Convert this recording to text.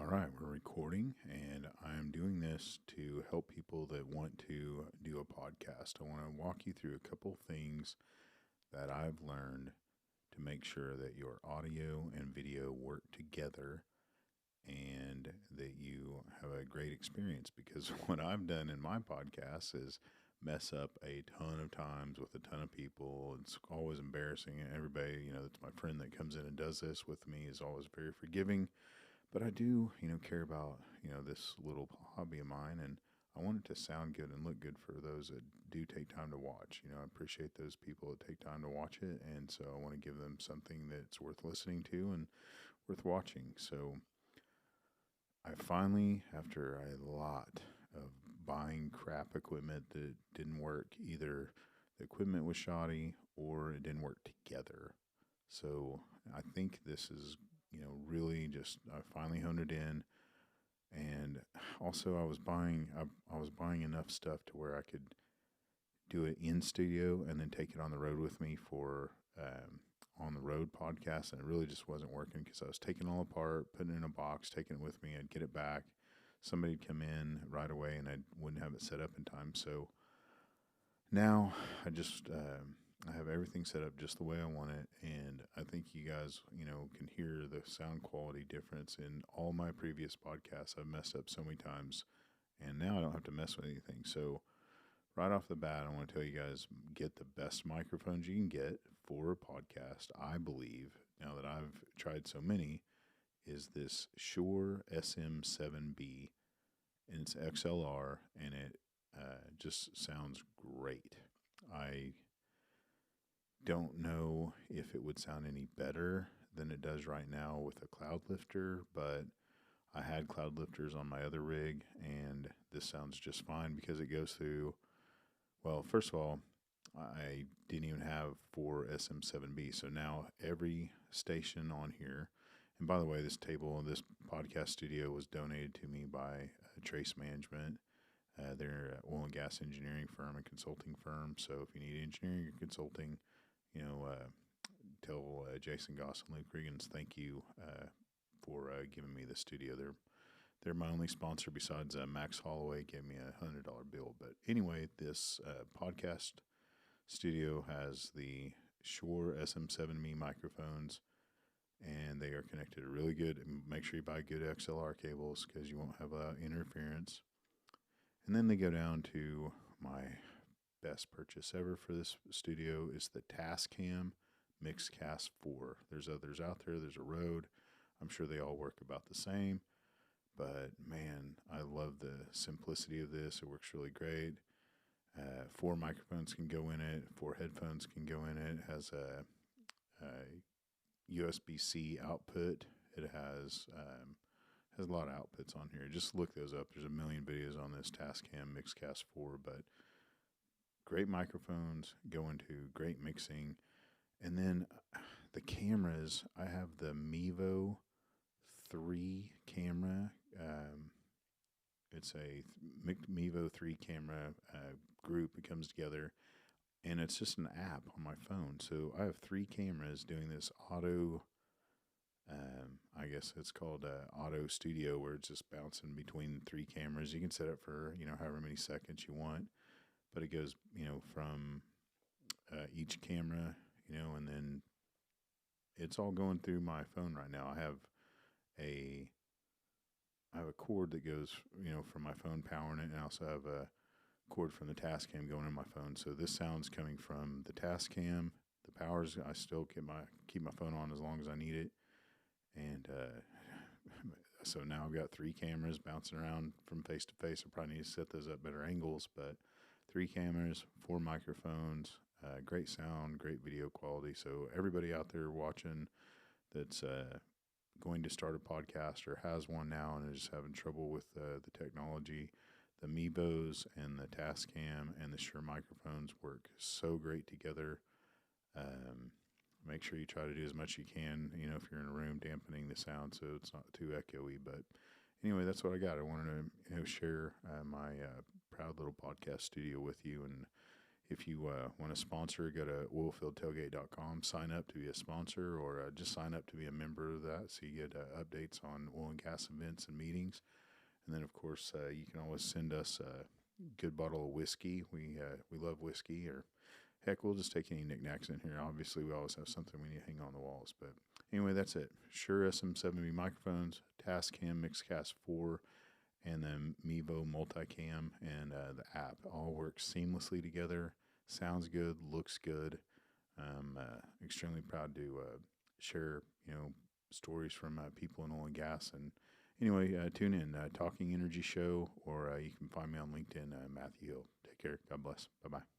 right, we're recording, and I'm doing this to help people that want to do a podcast. I want to walk you through a couple things that I've learned to make sure that your audio and video work together and that you have a great experience. Because what I've done in my podcast is mess up a ton of times with a ton of people. It's always embarrassing. And everybody, that's my friend that comes in and does this with me is always very forgiving, but I do, care about, this little hobby of mine, and I want it to sound good and look good for those that do take time to watch. I appreciate those people that take time to watch it, and so I want to give them something that's worth listening to and worth watching. So I finally, after a lot of buying crap equipment that didn't work, either the equipment was shoddy or it didn't work together. So I think this is, really just I finally honed it in, and also I was buying enough stuff to where I could do it in studio and then take it on the road with me for on the road podcast, and it really just wasn't working because I was taking it all apart, putting it in a box, taking it with me. I'd get it back. Somebody'd come in right away, and I wouldn't have it set up in time. So now I have everything set up just the way I want it, and I think you guys, can hear the sound quality difference in all my previous podcasts. I've messed up so many times, and now I don't have to mess with anything. So right off the bat, I want to tell you guys, get the best microphones you can get for a podcast. I believe, now that I've tried so many, is this Shure SM7B, and it's XLR, and it just sounds great. I don't know if it would sound any better than it does right now with a cloud lifter, but I had cloud lifters on my other rig, and this sounds just fine because it goes through. Well, first of all, I didn't even have 4 SM7B, so now every station on here, and by the way, this this podcast studio was donated to me by Trace Management. They're an oil and gas engineering firm and consulting firm, so if you need engineering or consulting, tell Jason Goss and Luke Regans thank you for giving me the studio. They're my only sponsor besides Max Holloway gave me $100 bill. But anyway, this podcast studio has the Shure SM7B microphones, and they are connected really good. And make sure you buy good XLR cables because you won't have interference. And then they go down to my best purchase ever for this studio is the Tascam Mixcast 4. There's others out there. There's a Rode. I'm sure they all work about the same. But man, I love the simplicity of this. It works really great. 4 microphones can go in it. 4 headphones can go in it. It has a USB-C output. It has a lot of outputs on here. Just look those up. There's a million videos on this Tascam Mixcast 4. But great microphones go into great mixing. And then the cameras, I have the Mevo 3 camera. It's a Mevo 3 camera group. It comes together, and it's just an app on my phone. So I have 3 cameras doing this auto. I guess it's called auto studio, where it's just bouncing between 3 cameras. You can set it for however many seconds you want, but it goes from each camera, and then it's all going through my phone right now. I have a cord that goes, from my phone powering it, and I also have a cord from the Tascam going in my phone. So this sound's coming from the Tascam. The powers, I still keep my phone on as long as I need it, and so now I've got 3 cameras bouncing around from face to face. I probably need to set those up better angles, but 3 cameras, 4 microphones, great sound, great video quality. So everybody out there watching that's going to start a podcast or has one now and is having trouble with the technology, the Mevos and the Tascam and the Shure microphones work so great together. Make sure you try to do as much as you can, if you're in a room, dampening the sound so it's not too echoey. But anyway, that's what I got. I wanted to share my proud little podcast studio with you. And If you want to sponsor, go to oilfieldtailgate.com, sign up to be a sponsor, or just sign up to be a member of that so you get updates on oil and gas events and meetings. And then, of course, you can always send us a good bottle of whiskey. We love whiskey, or heck, we'll just take any knickknacks in here. Obviously, we always have something we need to hang on the walls. But anyway, that's it. Shure SM7B microphones, Tascam Mixcast 4, and then Mevo Multicam and the app all work seamlessly together. Sounds good, looks good. I'm extremely proud to share, stories from people in oil and gas. And anyway, tune in, Talking Energy Show, or you can find me on LinkedIn, Matthew Hill. Take care. God bless. Bye-bye.